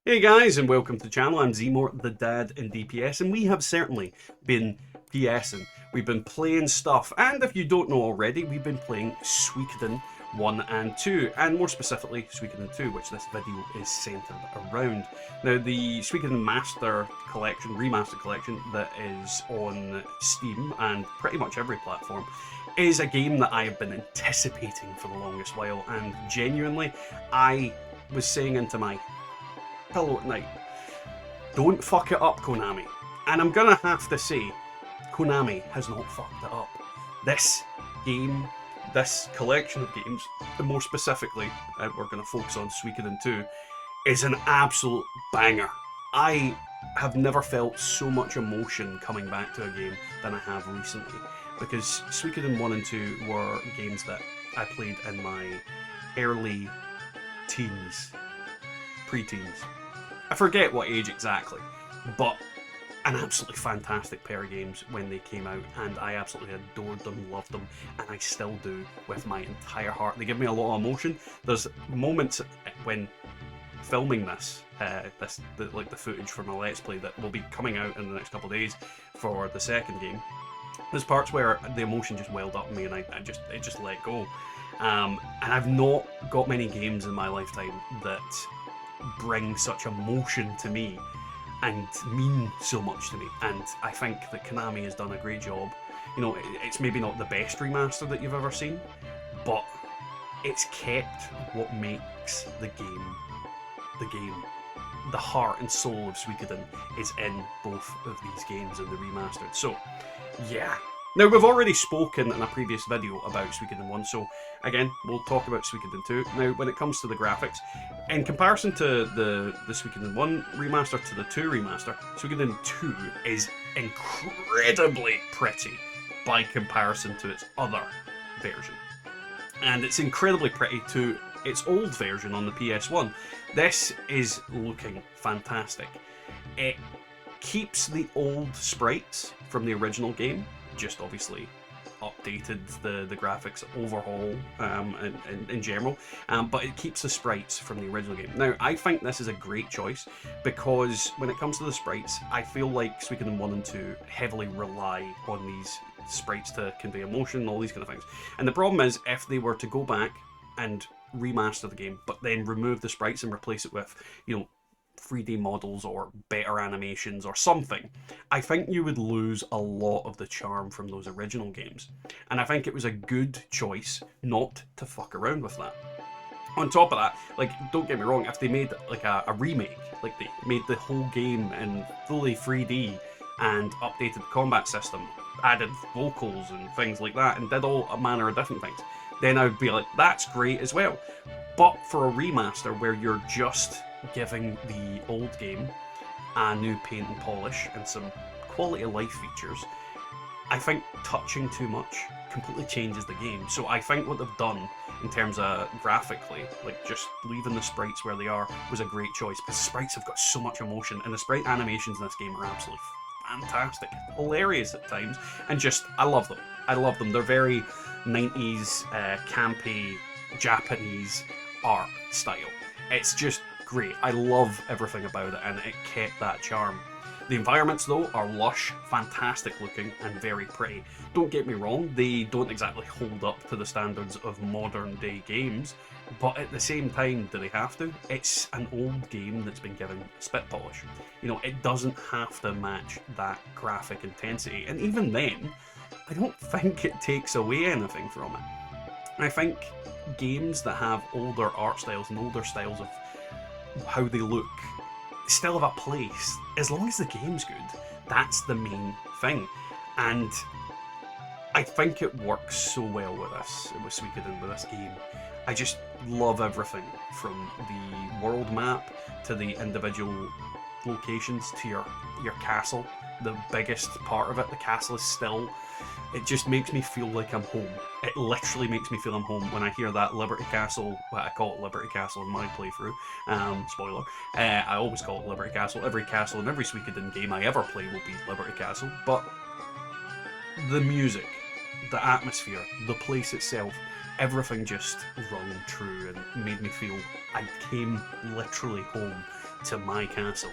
Hey guys, and welcome to the channel. I'm Zmort, the dad in DPS, and we have certainly been PSing. We've been playing stuff, and if you don't know already, we've been playing Suikoden 1 and 2, and more specifically Suikoden 2, which this video is centered around. Now, the Suikoden Master Collection, Remastered Collection, that is on Steam and pretty much every platform, is a game that I have been anticipating for the longest while, and genuinely, I was saying into my pillow at night, don't fuck it up, Konami. And I'm gonna have to say, Konami has not fucked it up. This game, this collection of games, and more specifically, we're gonna focus on Suikoden 2, is an absolute banger. I have never felt so much emotion coming back to a game than I have recently, because Suikoden 1 and 2 were games that I played in my early teens, pre-teens. I forget what age exactly, but an absolutely fantastic pair of games when they came out, and I absolutely adored them, loved them, and I still do with my entire heart. They give me a lot of emotion. There's moments when filming this, like the footage from a Let's Play that will be coming out in the next couple of days for the second game. There's parts where the emotion just welled up in me, and it just let go. And I've not got many games in my lifetime that bring such emotion to me and mean so much to me, and I think that Konami has done a great job. You know, it's maybe not the best remaster that you've ever seen, but it's kept what makes the game the game. The heart and soul of Suikoden is in both of these games in the remastered. So yeah, now, we've already spoken in a previous video about Suikoden 1, so again, we'll talk about Suikoden 2. Now, when it comes to the graphics, in comparison to the Suikoden 1 remaster to the 2 remaster, Suikoden 2 is incredibly pretty by comparison to its other version. And it's incredibly pretty to its old version on the PS1. This is looking fantastic. It keeps the old sprites from the original game, just obviously updated the graphics overhaul in general, but it keeps the sprites from the original game. Now, I think this is a great choice because when it comes to the sprites, I feel like Suikoden 1 and 2 heavily rely on these sprites to convey emotion and all these kind of things. And the problem is, if they were to go back and remaster the game, but then remove the sprites and replace it with, 3D models or better animations or something, I think you would lose a lot of the charm from those original games. And I think it was a good choice not to fuck around with that. On top of that, like, don't get me wrong, if they made like a remake, like they made the whole game in fully 3D and updated the combat system, added vocals and things like that, and did all a manner of different things, then I would be like, that's great as well. But for a remaster where you're just giving the old game a new paint and polish and some quality of life features, I think touching too much completely changes the game. So I think what they've done in terms of graphically, like just leaving the sprites where they are, was a great choice, because sprites have got so much emotion, and the sprite animations in this game are absolutely fantastic, hilarious at times, and just, I love them. I love them. They're very 90s, campy, Japanese art style. It's just great. I love everything about it, and it kept that charm. The environments, though, are lush, fantastic looking, and very pretty. Don't get me wrong, they don't exactly hold up to the standards of modern day games, but at the same time, do they have to? It's an old game that's been given spit polish. It doesn't have to match that graphic intensity, and even then, I don't think it takes away anything from it. I think games that have older art styles and older styles of how they look still have a place. As long as the game's good, that's the main thing. And I think it works so well with Suikoden, with this game. I just love everything from the world map to the individual locations to your castle. The biggest part of it, the castle, is still, it just makes me feel like I'm home. It literally makes me feel I'm home when I hear that Liberty Castle. Well, I call it Liberty Castle in my playthrough. Spoiler. I always call it Liberty Castle. Every castle in every Suikoden game I ever play will be Liberty Castle. But the music, the atmosphere, the place itself, everything just rung true and made me feel I came literally home to my castle.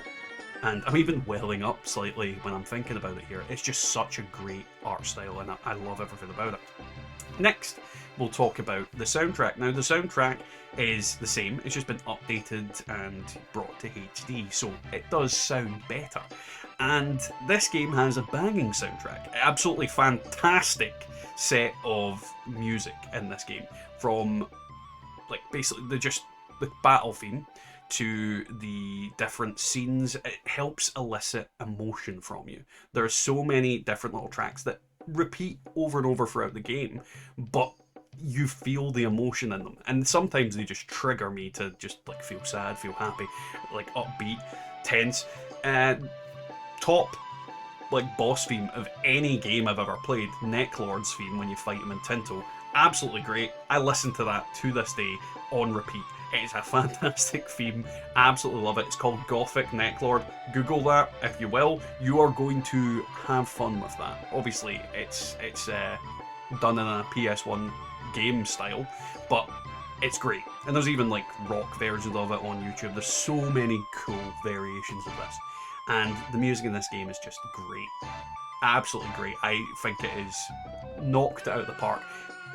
And I'm even welling up slightly when I'm thinking about it here. It's just such a great art style, and I love everything about it. Next, we'll talk about the soundtrack. Now, the soundtrack is the same. It's just been updated and brought to HD, so it does sound better. And this game has a banging soundtrack. Absolutely fantastic set of music in this game. From, like, basically the battle theme to the different scenes. It helps elicit emotion from you. There are so many different little tracks that repeat over and over throughout the game, but you feel the emotion in them, and sometimes they just trigger me to just like feel sad, feel happy, like upbeat, tense. Top like boss theme of any game I've ever played, Necklord's theme when you fight him in Tinto, absolutely great. I listen to that to this day on repeat. It is a fantastic theme. Absolutely love it. It's called Gothic Necklord. Google that if you will. You are going to have fun with that. Obviously, it's done in a PS1 game style, but it's great. And there's even like rock versions of it on YouTube. There's so many cool variations of this. And the music in this game is just great. Absolutely great. I think it is knocked out of the park.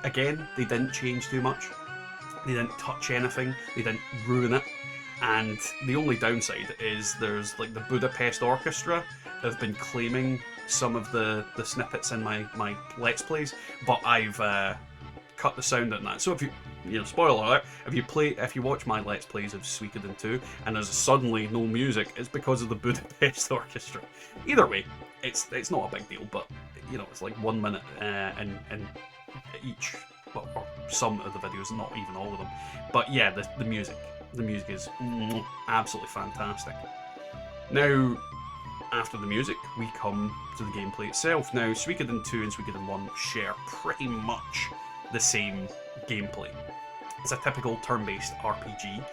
Again, they didn't change too much. They didn't touch anything, they didn't ruin it, and the only downside is there's like the Budapest Orchestra have been claiming some of the snippets in my Let's Plays, but I've cut the sound on that. So if you know, spoiler alert, if you watch my Let's Plays of Suikoden 2 and there's suddenly no music, it's because of the Budapest Orchestra. Either way, it's not a big deal, but you know, it's like 1 minute and each. Well, or some of the videos, not even all of them. But yeah, the music is absolutely fantastic. Now, after the music, we come to the gameplay itself. Now, Suikoden 2 and Suikoden 1 share pretty much the same gameplay. It's a typical turn-based RPG,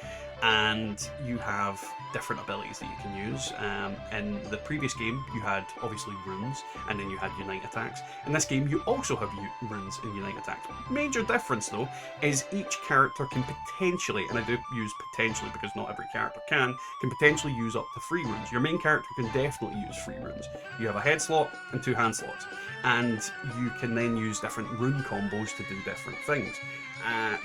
and you have different abilities that you can use. In the previous game, you had obviously runes, and then you had unite attacks. In this game, you also have runes and unite attacks. Major difference though is each character can potentially, and I do use potentially because not every character can potentially use up to 3 runes. Your main character can definitely use 3 runes. You have a head slot and 2 hand slots, and you can then use different rune combos to do different things.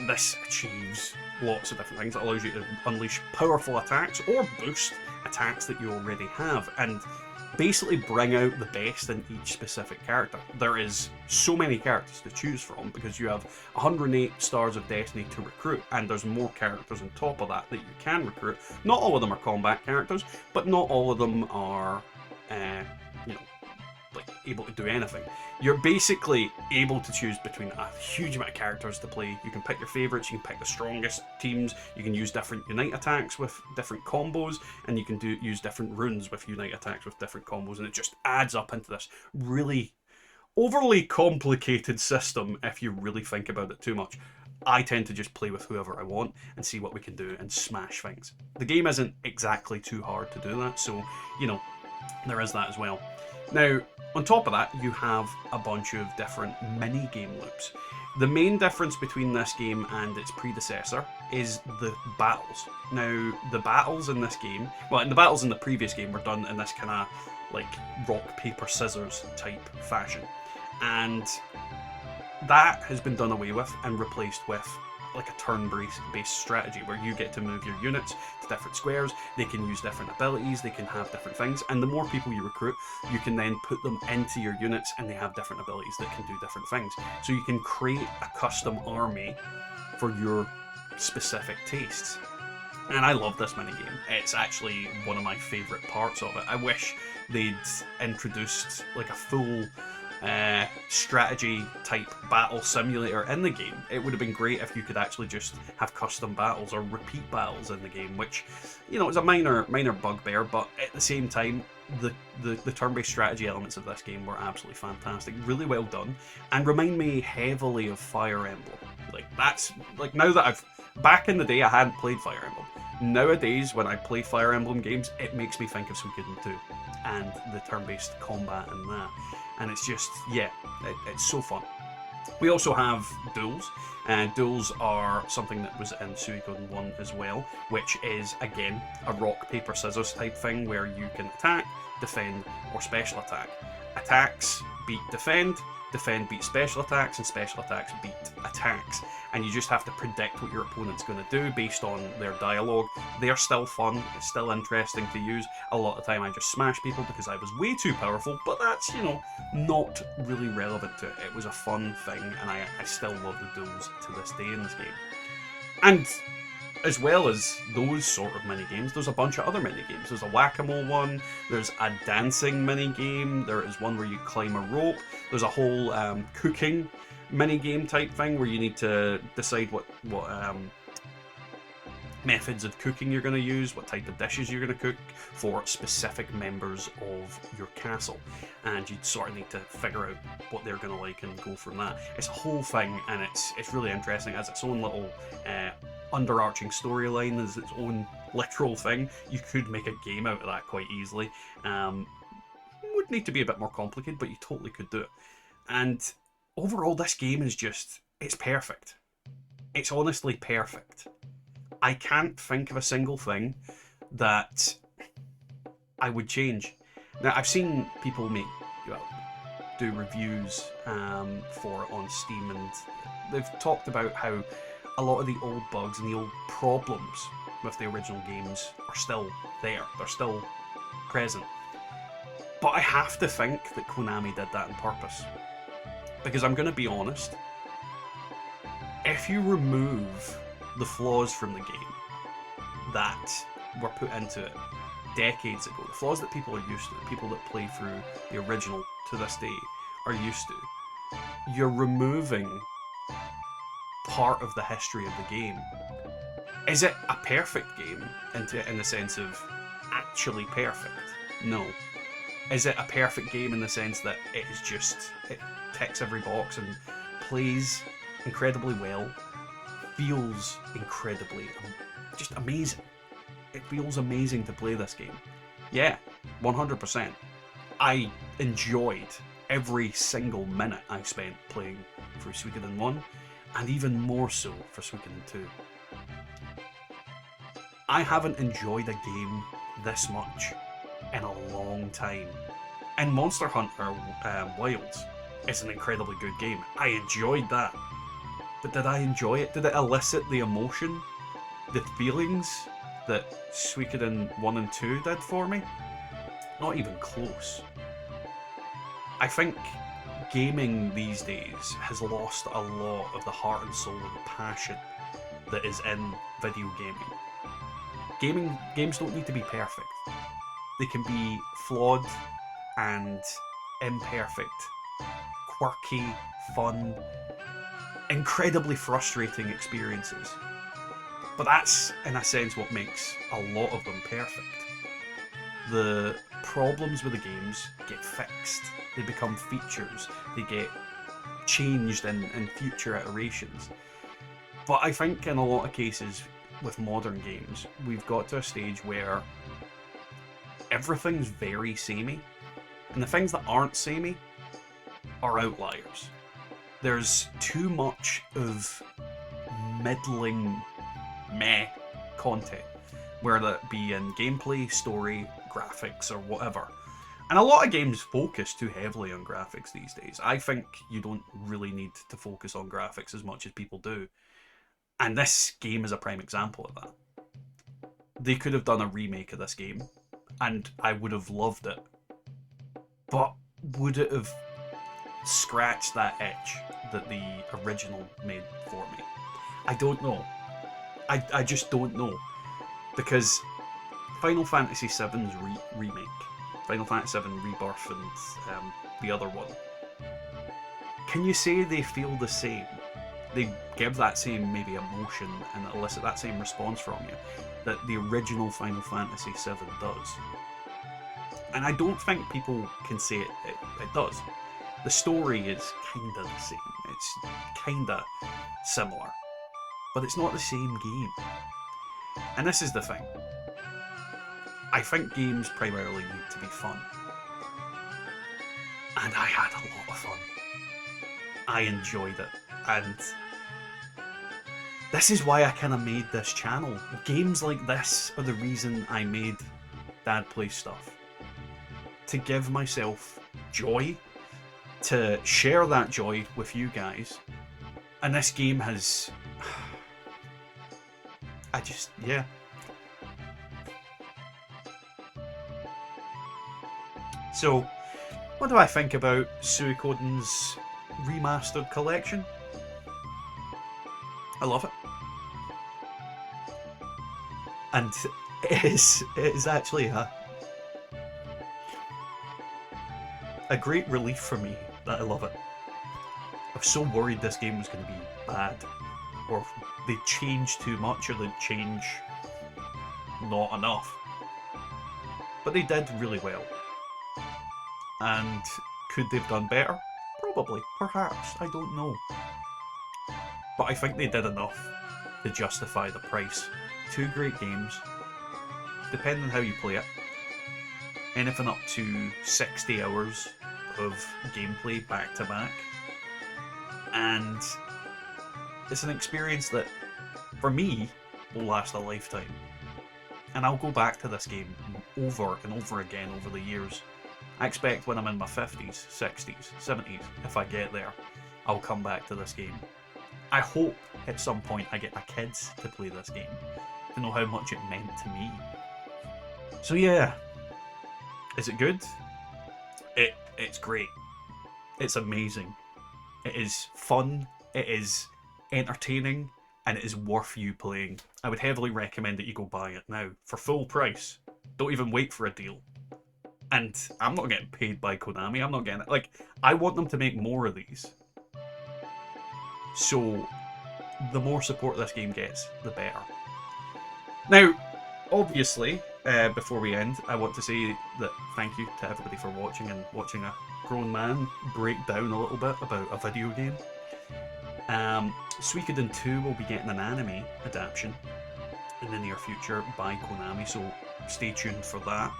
This achieves lots of different things. It allows you to unleash powerful attacks or boost attacks that you already have, and basically bring out the best in each specific character. There is so many characters to choose from because you have 108 stars of destiny to recruit, and there's more characters on top of that you can recruit. Not all of them are combat characters, but not all of them are you know, like able to do anything. You're basically able to choose between a huge amount of characters to play. You can pick your favourites, you can pick the strongest teams, you can use different unite attacks with different combos, and you can use different runes with unite attacks with different combos, and it just adds up into this really overly complicated system if you really think about it too much. I tend to just play with whoever I want and see what we can do and smash things. The game isn't exactly too hard to do that, so, you know, there is that as well. Now, on top of that, you have a bunch of different mini-game loops. The main difference between this game and its predecessor is the battles. Now, the battles in this game, well, and the battles in the previous game were done in this kind of like rock, paper, scissors type fashion. And that has been done away with and replaced with like a turn-based strategy where you get to move your units to different squares. They can use different abilities, they can have different things, and the more people you recruit, you can then put them into your units and they have different abilities that can do different things. So you can create a custom army for your specific tastes. And I love this minigame. It's actually one of my favourite parts of it. I wish they'd introduced like a full strategy type battle simulator in the game. It would have been great if you could actually just have custom battles or repeat battles in the game, which, you know, is a minor bugbear, but at the same time, the turn-based strategy elements of this game were absolutely fantastic, really well done, and remind me heavily of Fire Emblem. Like, that's like, now that back in the day I hadn't played Fire Emblem. Nowadays, when I play Fire Emblem games, it makes me think of Suikoden 2 and the turn-based combat and that. And it's just, yeah, it's so fun. We also have duels. Duels are something that was in Suikoden 1 as well, which is, again, a rock, paper, scissors type thing where you can attack, defend, or special attack. Attacks beat defend, defend beat special attacks, and special attacks beat attacks. And you just have to predict what your opponent's going to do based on their dialogue. They're still fun, it's still interesting to use. A lot of the time I just smash people because I was way too powerful, but that's, not really relevant to it. It was a fun thing, and I still love the duels to this day in this game. And as well as those sort of mini games, there's a bunch of other mini games. There's a whack-a-mole one, there's a dancing mini game, there is one where you climb a rope, there's a whole cooking mini game type thing where you need to decide what methods of cooking you're going to use, what type of dishes you're going to cook for specific members of your castle, and you sort of need to figure out what they're going to like and go from that. It's a whole thing, and it's really interesting. It has its own little underarching storyline, as its own literal thing. You could make a game out of that quite easily. Would need to be a bit more complicated, but you totally could do it. And overall, this game is it's perfect. It's honestly perfect. I can't think of a single thing that I would change. Now, I've seen people do reviews for it on Steam, and they've talked about how a lot of the old bugs and the old problems with the original games are still there. They're still present. But I have to think that Konami did that on purpose. Because I'm going to be honest, if you remove the flaws from the game that were put into it decades ago, the flaws that people are used to, the people that play through the original to this day are used to, you're removing part of the history of the game. Is it a perfect game in the sense of actually perfect? No. Is it a perfect game in the sense that it ticks every box and plays incredibly well, feels incredibly just amazing. It feels amazing to play this game. Yeah, 100%. I enjoyed every single minute I spent playing through Suikoden 1, and even more so for Suikoden 2. I haven't enjoyed a game this much in a long time. And Monster Hunter Wilds is an incredibly good game. I enjoyed that. But did I enjoy it? Did it elicit the emotion, the feelings that Suikoden 1 and 2 did for me? Not even close. I think gaming these days has lost a lot of the heart and soul and passion that is in video gaming. Games don't need to be perfect. They can be flawed and imperfect, quirky, fun, incredibly frustrating experiences. But that's, in a sense, what makes a lot of them perfect. The problems with the games get fixed. They become features. They get changed in future iterations. But I think in a lot of cases with modern games, we've got to a stage where everything's very samey, and the things that aren't samey are outliers. There's too much of middling meh content, whether that be in gameplay, story, graphics, or whatever. And a lot of games focus too heavily on graphics these days. I think you don't really need to focus on graphics as much as people do. And this game is a prime example of that. They could have done a remake of this game, and I would have loved it. But would it have scratched that itch that the original made for me? I don't know. I just don't know. Because Final Fantasy VII's remake, Final Fantasy VII Rebirth and the other one, can you say they feel the same? They give that same maybe emotion and elicit that same response from you that the original Final Fantasy VII does. And I don't think people can say it does. The story is kinda the same. It's kinda similar. But it's not the same game. And this is the thing. I think games primarily need to be fun. And I had a lot of fun. I enjoyed it. And this is why I kind of made this channel. Games like this are the reason I made Dad Plays Stuff. To give myself joy, to share that joy with you guys. And this game has... yeah. So, what do I think about Suikoden's Remastered collection? I love it. And it is actually a great relief for me that I love it. I was so worried this game was going to be bad, or they'd change too much, or they'd change not enough. But they did really well. And could they have done better? Probably, perhaps, I don't know. But I think they did enough to justify the price. 2 great games, depending on how you play it. Anything up to 60 hours of gameplay back to back. And it's an experience that, for me, will last a lifetime. And I'll go back to this game over and over again over the years. I expect when I'm in my 50s, 60s, 70s, if I get there, I'll come back to this game. I hope at some point I get my kids to play this game, to know how much it meant to me. So yeah, is it good? It's great. It's amazing. It is fun, it is entertaining, and it is worth you playing. I would heavily recommend that you go buy it now, for full price. Don't even wait for a deal. And I'm not getting paid by Konami, I'm not getting it. Like, I want them to make more of these. So, the more support this game gets, the better. Now, obviously, before we end, I want to say that thank you to everybody for watching and watching a grown man break down a little bit about a video game. Suikoden 2 will be getting an anime adaptation in the near future by Konami, so stay tuned for that.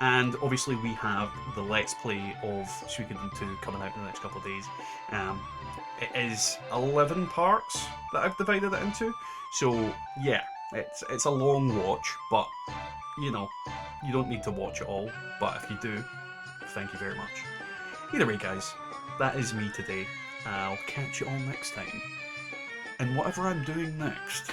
And obviously we have the Let's Play of Suikoden 2 coming out in the next couple of days. It is 11 parts that I've divided it into, so yeah, it's a long watch, but you know, you don't need to watch it all, but if you do, thank you very much. Either way guys, that is me today. I'll catch you all next time. And whatever I'm doing next...